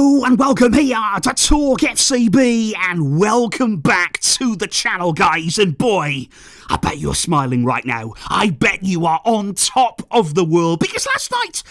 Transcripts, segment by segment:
Hello and welcome here to TalkFCB and welcome back to the channel, guys. And boy, I bet you're smiling right now. I bet you are on top of the world because last night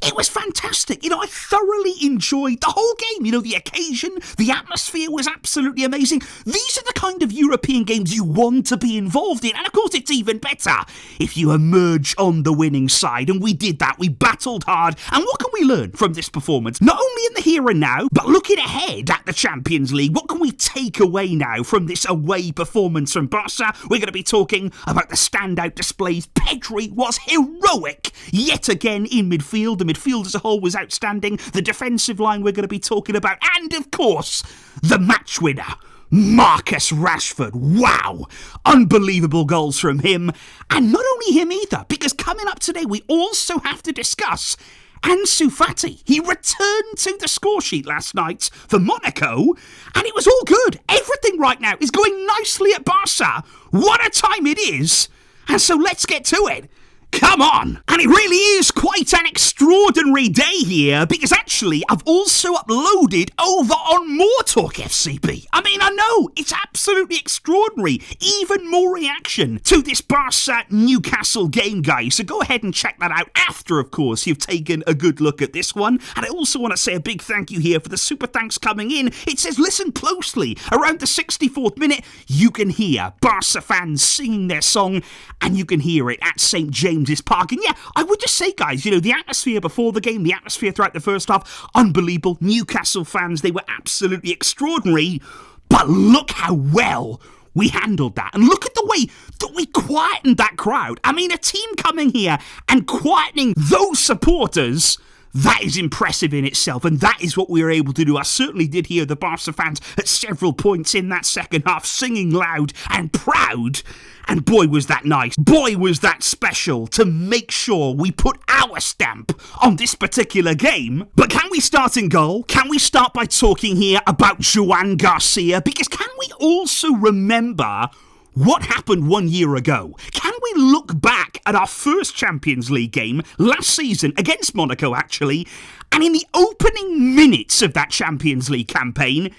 it was fantastic. I thoroughly enjoyed the whole game. The occasion, the atmosphere was absolutely amazing. These are the kind of European games you want to be involved in. And of course, it's even better if you emerge on the winning side. And we did that. We battled hard. And what can we learn from this performance? Not only in the here and now, but looking ahead at the Champions League, what can we take away now from this away performance from Barca? We're going to be talking about the standout displays. Pedri was heroic yet again in midfield. The midfield as a whole was outstanding. The defensive line we're going to be talking about. And of course, the match winner, Marcus Rashford. Wow, unbelievable goals from him. And not only him either, because coming up today, we also have to discuss Ansu Fati. He returned to the score sheet last night for Monaco, and it was all good. Everything right now is going nicely at Barca. What a time it is. And so let's get to it. Come on! And it really is quite an extraordinary day here, because actually I've also uploaded over on MORETALKFCB. I know, it's absolutely extraordinary. Even more reaction to this Barca Newcastle game, guys. So go ahead and check that out after, of course, you've taken a good look at this one. And I also want to say a big thank you here for the super thanks coming in. It says, listen closely. Around the 64th minute, you can hear Barca fans singing their song, and you can hear it at St. James's Park. And yeah, I would just say, guys, the atmosphere before the game, the atmosphere throughout the first half, unbelievable. Newcastle fans, they were absolutely extraordinary. But look how well we handled that. And look at the way that we quietened that crowd. A team coming here and quietening those supporters, that is impressive in itself, and that is what we were able to do. I certainly did hear the Barca fans at several points in that second half singing loud and proud, and boy was that nice. Boy was that special to make sure we put our stamp on this particular game. But can we start in goal? Can we start by talking here about Joan Garcia? Because can we also remember what happened 1 year ago? Can we look back at our first Champions League game last season against Monaco, actually, and in the opening minutes of that Champions League campaign,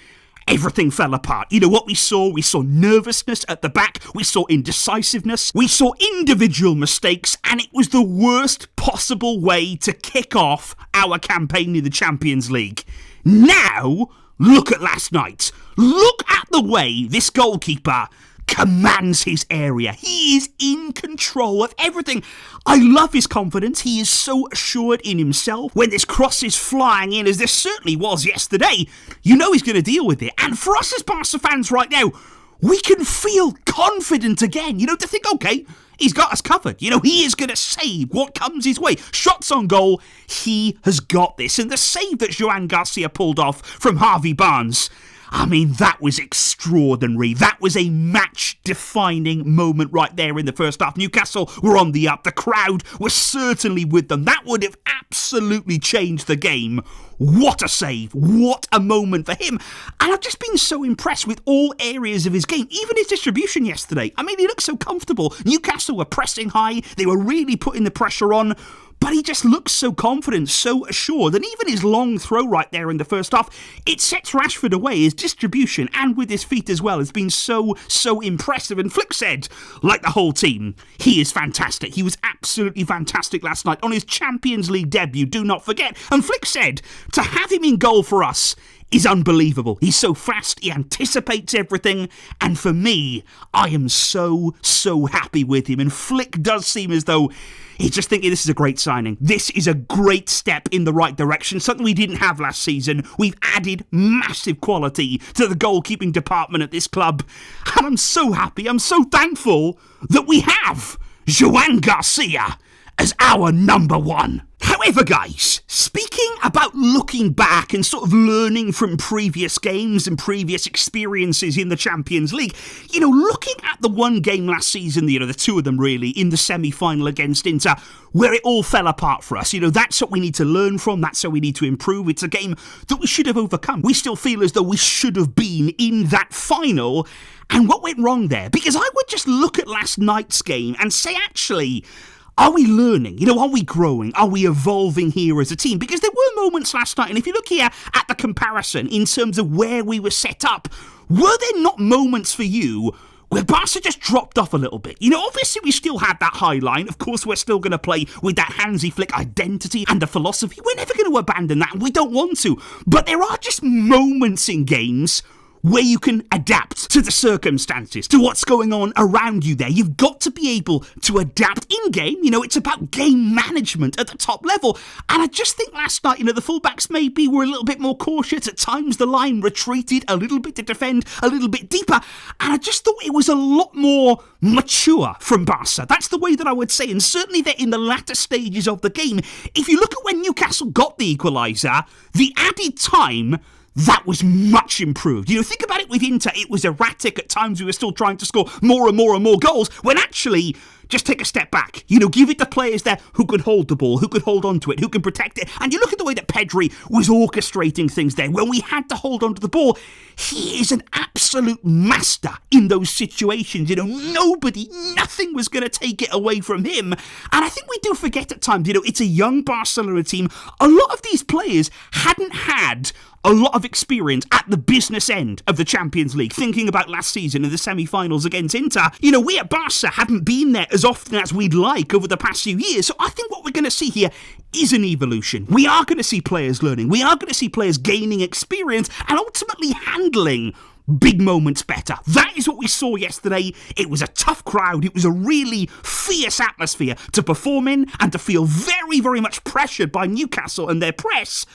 everything fell apart. What we saw? We saw nervousness at the back, we saw indecisiveness, we saw individual mistakes, and it was the worst possible way to kick off our campaign in the Champions League. Now, look at last night. Look at the way this goalkeeper commands his area. He is in control of everything. I love his confidence. He is so assured in himself. When this cross is flying in, as this certainly was yesterday, he's going to deal with it. And for us as Barca fans right now, we can feel confident again, to think, okay, he's got us covered. He is going to save what comes his way. Shots on goal, he has got this. And the save that Joan Garcia pulled off from Harvey Barnes, that was extraordinary. That was a match-defining moment right there in the first half. Newcastle were on the up. The crowd was certainly with them. That would have absolutely changed the game. What a save. What a moment for him. And I've just been so impressed with all areas of his game. Even his distribution yesterday. He looked so comfortable. Newcastle were pressing high. They were really putting the pressure on. But he just looks so confident, so assured. And even his long throw right there in the first half, it sets Rashford away. His distribution, and with his feet as well, has been so impressive. And Flick said, like the whole team, he is fantastic. He was absolutely fantastic last night on his Champions League debut, do not forget. And Flick said, to have him in goal for us is unbelievable. He's so fast, he anticipates everything, and for me, I am so happy with him. And Flick does seem as though he's just thinking this is a great signing. This is a great step in the right direction, something we didn't have last season. We've added massive quality to the goalkeeping department at this club, and I'm so happy, I'm so thankful that we have Joan Garcia as our number one. However, guys, speaking about looking back and sort of learning from previous games and previous experiences in the Champions League, looking at the one game last season, the two of them really, in the semi-final against Inter, where it all fell apart for us, that's what we need to learn from, that's what we need to improve. It's a game that we should have overcome. We still feel as though we should have been in that final. And what went wrong there? Because I would just look at last night's game and say, actually, Are we learning? You know, are we growing? Are we evolving here as a team? Because there were moments last night, and if you look here at the comparison in terms of where we were set up, were there not moments for you where Barca just dropped off a little bit? You know, obviously we still had that high line. Of course, we're still going to play with that Hansi Flick identity and the philosophy. We're never going to abandon that, and we don't want to. But there are just moments in games where you can adapt to the circumstances, to what's going on around you there. You've got to be able to adapt in-game. You know, it's about game management at the top level. And I just think last night, you know, the fullbacks maybe were a little bit more cautious. At times, the line retreated a little bit to defend a little bit deeper. And I just thought it was a lot more mature from Barca. That's the way that I would say. And certainly they're in the latter stages of the game. If you look at when Newcastle got the equaliser, the added time, that was much improved. You know, think about it with Inter. It was erratic. At times we were still trying to score more and more and more goals, when actually, just take a step back. You know, give it to players there who could hold the ball, who could hold on to it, who can protect it. And you look at the way that Pedri was orchestrating things there. When we had to hold on to the ball, he is an absolute master in those situations. You know, nothing was going to take it away from him. And I think we do forget at times, you know, it's a young Barcelona team. A lot of these players hadn't had a lot of experience at the business end of the Champions League. Thinking about last season in the semi-finals against Inter, you know, we at Barca haven't been there as often as we'd like over the past few years. So I think what we're going to see here is an evolution. We are going to see players learning. We are going to see players gaining experience and ultimately handling big moments better. That is what we saw yesterday. It was a tough crowd. It was a really fierce atmosphere to perform in and to feel very, very much pressured by Newcastle and their press.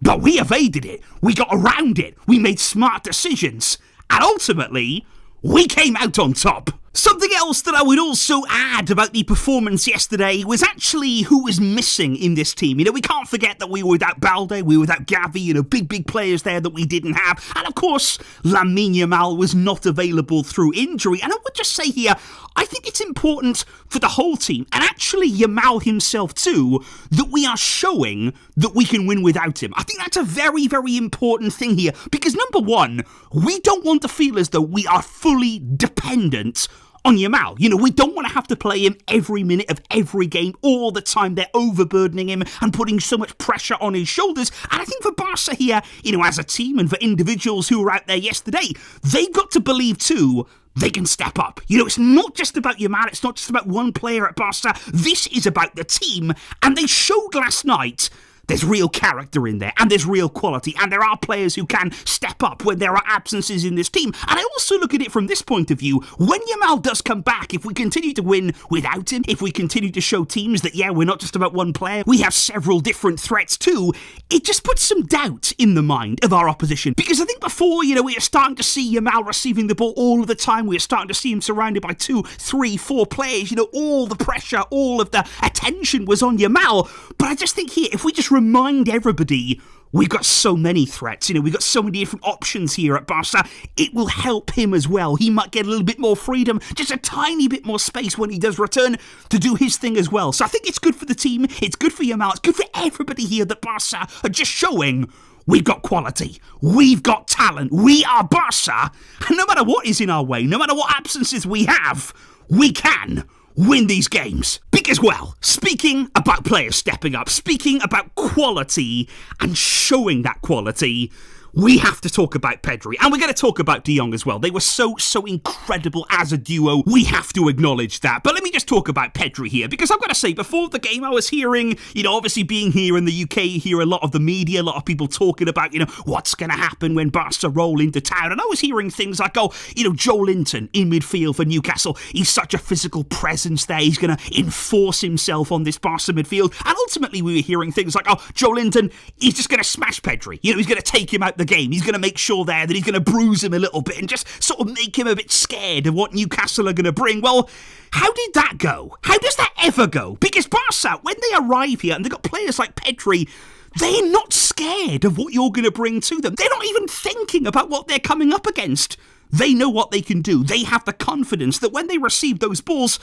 But we evaded it. We got around it. We made smart decisions. And ultimately, we came out on top. Something else that I would also add about the performance yesterday was actually who was missing in this team. You know, we can't forget that we were without Balde, we were without Gavi, you know, big players there that we didn't have. And of course, Lamine Yamal was not available through injury. And I would just say here, I think it's important for the whole team, and actually Yamal himself too, that we are showing that we can win without him. I think that's a very, very important thing here. Because number one, we don't want to feel as though we are fully dependent on Yamal. You know, we don't want to have to play him every minute of every game all the time. They're overburdening him and putting so much pressure on his shoulders. And I think for Barca here, you know, as a team and for individuals who were out there yesterday, they've got to believe too they can step up. You know, it's not just about Yamal, it's not just about one player at Barca. This is about the team. And they showed last night there's real character in there, and there's real quality, and there are players who can step up when there are absences in this team. And I also look at it from this point of view. When Yamal does come back, if we continue to win without him, if we continue to show teams that, yeah, we're not just about one player, we have several different threats too, it just puts some doubt in the mind of our opposition. Because I think before, you know, we were starting to see Yamal receiving the ball all of the time. We were starting to see him surrounded by 2, 3, 4 players. You know, all the pressure, all of the attention was on Yamal. But I just think here, if we just remind everybody we've got so many threats, you know, we've got so many different options here at Barca, it will help him as well. He might get a little bit more freedom, just a tiny bit more space when he does return to do his thing as well. So I think it's good for the team, it's good for Yamal, it's good for everybody here that Barca are just showing we've got quality, we've got talent, we are Barca, and no matter what is in our way, no matter what absences we have, we can win these games. Because, well, speaking about players stepping up, speaking about quality and showing that quality, we have to talk about Pedri. And we're going to talk about De Jong as well. They were so incredible as a duo. We have to acknowledge that. But let me just talk about Pedri here, because I've got to say, before the game I was hearing, you know, obviously being here in the UK, you hear a lot of the media, a lot of people talking about, you know, what's going to happen when Barca roll into town. And I was hearing things like, oh, you know, Joelinton in midfield for Newcastle, he's such a physical presence there, he's going to enforce himself on this Barca midfield. And ultimately we were hearing things like, oh, Joelinton, he's just going to smash Pedri. You know, he's going to take him out the game. He's going to make sure there that he's going to bruise him a little bit and just sort of make him a bit scared of what Newcastle are going to bring. Well, how did that go? How does that ever go? Because Barca, when they arrive here and they've got players like Pedri, they're not scared of what you're going to bring to them. They're not even thinking about what they're coming up against. They know what they can do. They have the confidence that when they receive those balls,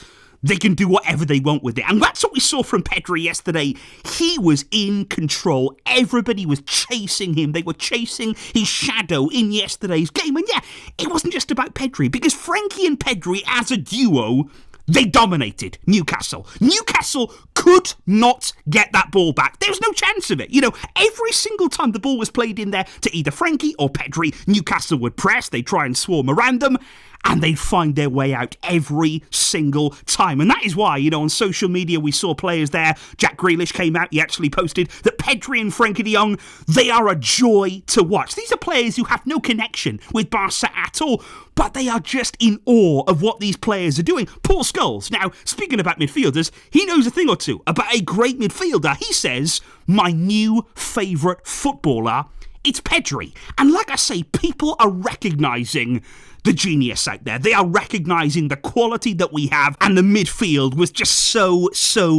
they can do whatever they want with it. And that's what we saw from Pedri yesterday. He was in control. Everybody was chasing him. They were chasing his shadow in yesterday's game. And yeah, it wasn't just about Pedri, because Frenkie and Pedri as a duo, They dominated Newcastle. Newcastle could not get that ball back. There was no chance of it. Every single time the ball was played in there to either Frenkie or Pedri, Newcastle would press, they'd try and swarm around them, and they'd find their way out every single time. And that is why, on social media we saw players there. Jack Grealish came out, he actually posted that Pedri and Frenkie de Jong, they are a joy to watch. These are players who have no connection with Barca at all, but they are just in awe of what these players are doing. Paul Scholes, now, speaking about midfielders, he knows a thing or two about a great midfielder. He says, my new favourite footballer, it's Pedri. And like I say, people are recognising the genius out there. They are recognising the quality that we have, and the midfield was just so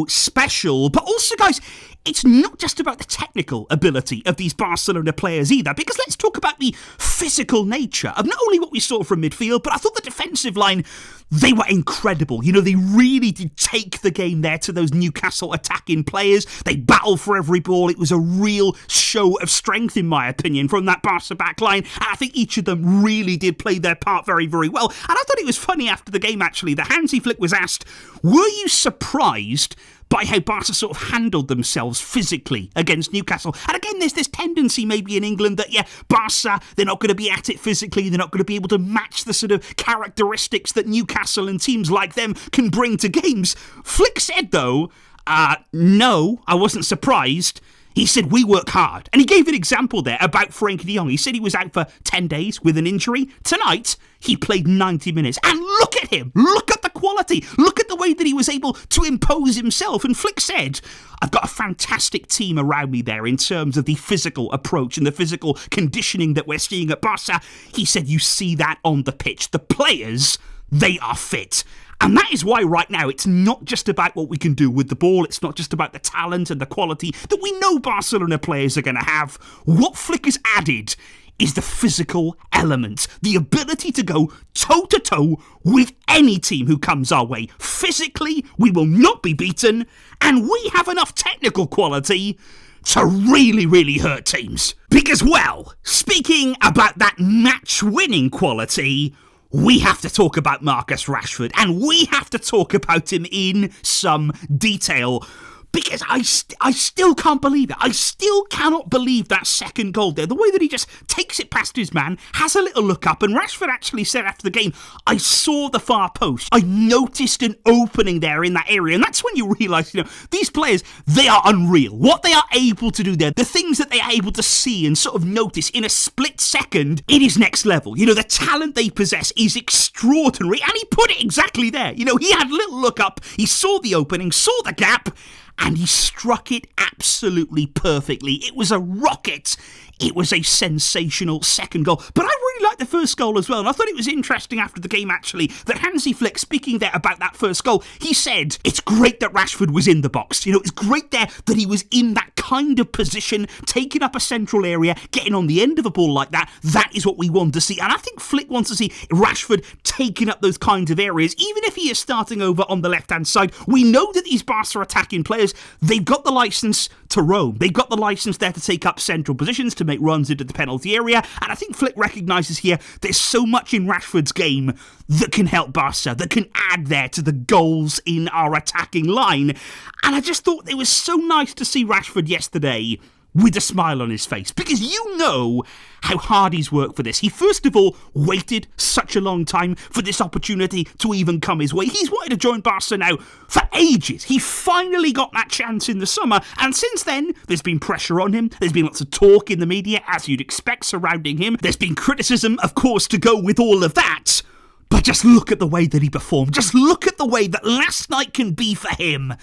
special. But also, guys, it's not just about the technical ability of these Barcelona players either, because let's talk about the physical nature of not only what we saw from midfield, but I thought the defensive line, they were incredible. They really did take the game there to those Newcastle attacking players. They battled for every ball. It was a real show of strength, in my opinion, from that Barca back line. And I think each of them really did play their part very, very well. And I thought it was funny after the game, actually, that Hansi was asked, were you surprised by how Barca sort of handled themselves physically against Newcastle? And again, there's this tendency maybe in England that, Barca, they're not going to be at it physically, they're not going to be able to match the sort of characteristics that Newcastle and teams like them can bring to games. Flick said, though, no, I wasn't surprised. He said, we work hard. And he gave an example there about Frenkie de Jong. He said he was out for 10 days with an injury. Tonight, he played 90 minutes. And look at him. Look at the quality. Look at the way that he was able to impose himself. And Flick said, I've got a fantastic team around me there in terms of the physical approach and the physical conditioning that we're seeing at Barca. He said, you see that on the pitch. The players, they are fit. And that is why right now it's not just about what we can do with the ball. It's not just about the talent and the quality that we know Barcelona players are going to have. What Flick has added is the physical element, the ability to go toe-to-toe with any team who comes our way. Physically, we will not be beaten, and we have enough technical quality to really, really hurt teams. Because, well, speaking about that match-winning quality, we have to talk about Marcus Rashford, and we have to talk about him in some detail, because I still can't believe it. I still cannot believe that second goal there. The way that he just takes it past his man, has a little look up, and Rashford actually said after the game, I saw the far post. I noticed an opening there in that area, and that's when you realise, these players, they are unreal. What they are able to do there, the things that they are able to see and sort of notice in a split second, it is next level. The talent they possess is extraordinary, and he put it exactly there. He had a little look up, he saw the opening, saw the gap, and he struck it absolutely perfectly. It was a rocket. It was a sensational second goal. But I really liked the first goal as well. And I thought it was interesting after the game, actually, that Hansi Flick, speaking there about that first goal, he said, it's great that Rashford was in the box. It's great there that he was in that kind of position, taking up a central area, getting on the end of a ball like that. That is what we want to see. And I think Flick wants to see Rashford taking up those kinds of areas, even if he is starting over on the left-hand side. We know that these Barca attacking players, they've got the licence to roam. They've got the licence there to take up central positions, to make runs into the penalty area. And I think Flick recognises here there's so much in Rashford's game that can help Barca, that can add there to the goals in our attacking line. And I just thought it was so nice to see Rashford yesterday with a smile on his face, because you know how hard he's worked for this. He first of all waited such a long time for this opportunity to even come his way. He's wanted to join Barca now for ages. He finally got that chance in the summer, and since then there's been pressure on him. There's been lots of talk in the media, as you'd expect, surrounding him. There's been criticism, of course, to go with all of that. But just look at the way that he performed. Just look at the way that last night can be for him.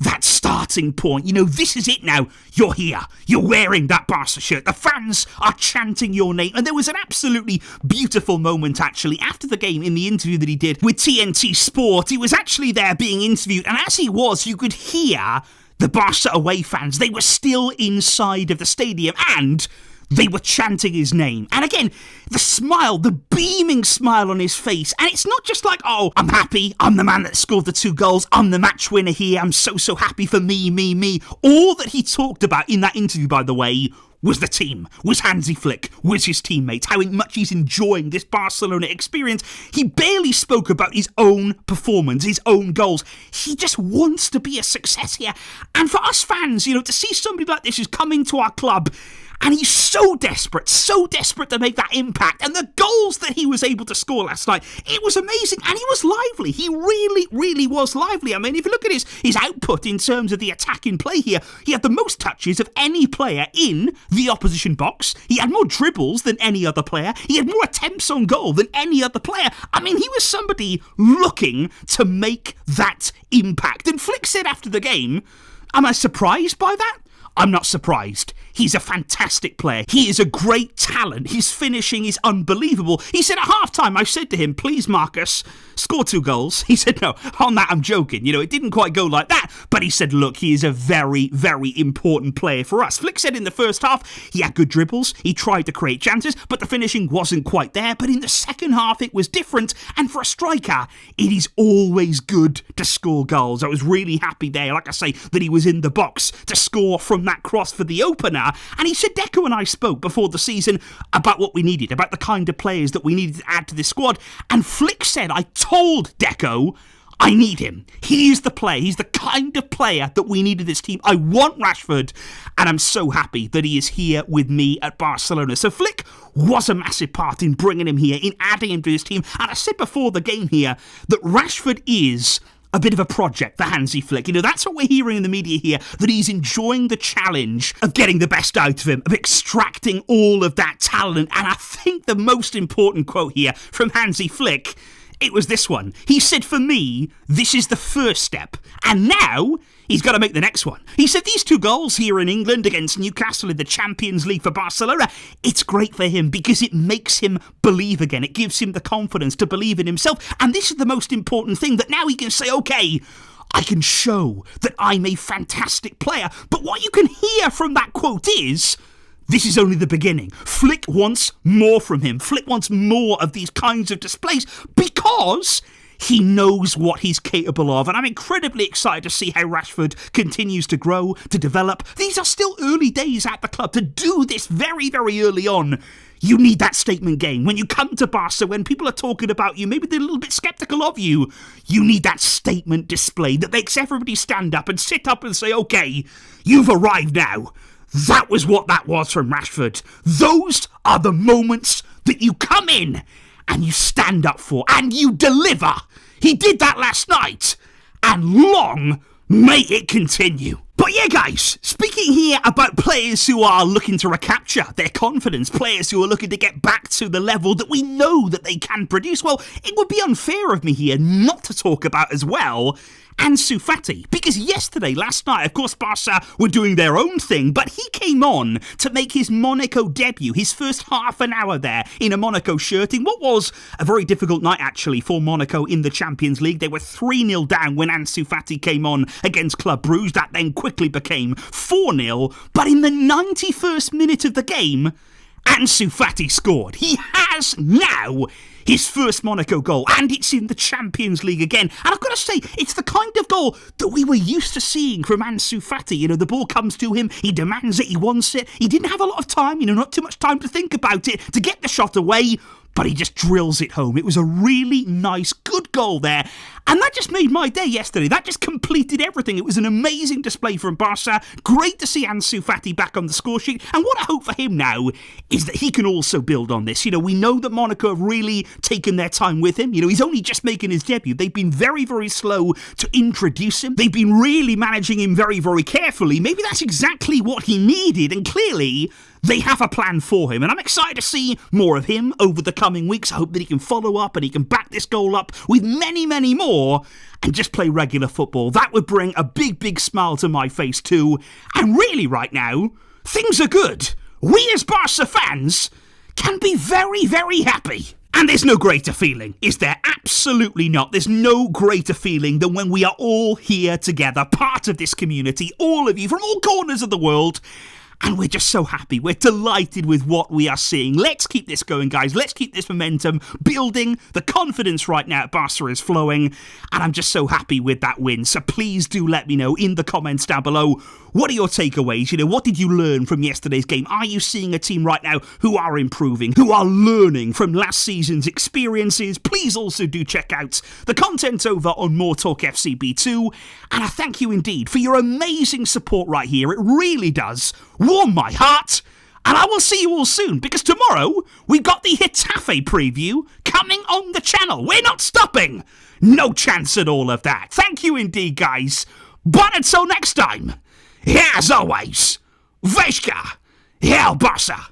That starting point, this is it now. You're here. You're wearing that Barca shirt. The fans are chanting your name. And there was an absolutely beautiful moment, actually, after the game in the interview that he did with TNT Sport. He was actually there being interviewed. And as he was, you could hear the Barca away fans. They were still inside of the stadium, and they were chanting his name. And again, the smile, the beaming smile on his face. And it's not just like, oh, I'm happy. I'm the man that scored the 2 goals. I'm the match winner here. I'm so happy for me. All that he talked about in that interview, by the way, was the team, was Hansi Flick, was his teammates, how much he's enjoying this Barcelona experience. He barely spoke about his own performance, his own goals. He just wants to be a success here. And for us fans, to see somebody like this who's coming to our club, and he's so desperate to make that impact. And the goals that he was able to score last night, it was amazing. And he was lively. He really, really was lively. I mean, if you look at his output in terms of the attacking play here, he had the most touches of any player in the opposition box. He had more dribbles than any other player. He had more attempts on goal than any other player. I mean, he was somebody looking to make that impact. And Flick said after the game, am I surprised by that? I'm not surprised. He's a fantastic player. He is a great talent. His finishing is unbelievable. He said at halftime, I said to him, please, Marcus, score 2 goals. He said, no, on that I'm joking. It didn't quite go like that. But he said, look, he is a very, very important player for us. Flick said in the first half, he had good dribbles. He tried to create chances, but the finishing wasn't quite there. But in the second half, it was different. And for a striker, it is always good to score goals. I was really happy there, like I say, that he was in the box to score from that cross for the opener. And he said Deco and I spoke before the season about what we needed, about the kind of players that we needed to add to this squad. And Flick said, I told Deco, I need him. He is the player. He's the kind of player that we need in this team. I want Rashford, and I'm so happy that he is here with me at Barcelona. So Flick was a massive part in bringing him here, in adding him to his team. And I said before the game here that Rashford is a bit of a project for Hansi Flick. That's what we're hearing in the media here, that he's enjoying the challenge of getting the best out of him, of extracting all of that talent. And I think the most important quote here from Hansi Flick, it was this one. He said, for me, this is the first step. And now he's got to make the next one. He said these 2 goals here in England against Newcastle in the Champions League for Barcelona, it's great for him because it makes him believe again. It gives him the confidence to believe in himself. And this is the most important thing, that now he can say, okay, I can show that I'm a fantastic player. But what you can hear from that quote is, this is only the beginning. Flick wants more from him. Flick wants more of these kinds of displays because he knows what he's capable of. And I'm incredibly excited to see how Rashford continues to grow, to develop. These are still early days at the club. To do this very, very early on, you need that statement game. When you come to Barca, when people are talking about you, maybe they're a little bit sceptical of you, you need that statement display that makes everybody stand up and sit up and say, okay, you've arrived now. That was what that was from Rashford. Those are the moments that you come in and you stand up for and you deliver. He did that last night, and long may it continue. But yeah, guys, speaking here about players who are looking to recapture their confidence, players who are looking to get back to the level that we know that they can produce, well, it would be unfair of me here not to talk about as well Ansu Fati, because last night, of course, Barca were doing their own thing, but he came on to make his Monaco debut, his first half an hour there in a Monaco shirt, in what was a very difficult night, actually, for Monaco in the Champions League. They were 3-0 down when Ansu Fati came on against Club Brugge. That then quickly became 4-0, but in the 91st minute of the game, Ansu Fati scored. He has now his first Monaco goal, and it's in the Champions League again. And I've got to say, it's the kind of goal that we were used to seeing from Ansu Fati. The ball comes to him, he demands it, he wants it. He didn't have a lot of time, not too much time to think about it, to get the shot away, but he just drills it home. It was a really nice, good goal there. And that just made my day yesterday. That just completed everything. It was an amazing display from Barca. Great to see Ansu Fati back on the score sheet. And what I hope for him now is that he can also build on this. We know that Monaco have really taken their time with him. He's only just making his debut. They've been very, very slow to introduce him. They've been really managing him very, very carefully. Maybe that's exactly what he needed. And clearly, they have a plan for him, and I'm excited to see more of him over the coming weeks. I hope that he can follow up and he can back this goal up with many, many more and just play regular football. That would bring a big, big smile to my face too. And really right now, things are good. We as Barca fans can be very, very happy. And there's no greater feeling, is there? Absolutely not. There's no greater feeling than when we are all here together, part of this community, all of you from all corners of the world, And we're just so happy. We're delighted with what we are seeing. Let's keep this going, guys. Let's keep this momentum building. The confidence right now at Barca is flowing. And I'm just so happy with that win. So please do let me know in the comments down below. What are your takeaways? You know, what did you learn from yesterday's game? Are you seeing a team right now who are improving, who are learning from last season's experiences? Please also do check out the content over on MORETALKFCB too. And I thank you indeed for your amazing support right here. It really does warm my heart. And I will see you all soon, because tomorrow we've got the Getafe preview coming on the channel. We're not stopping. No chance at all of that. Thank you indeed, guys. But until next time, as always, Veshka, El Barca.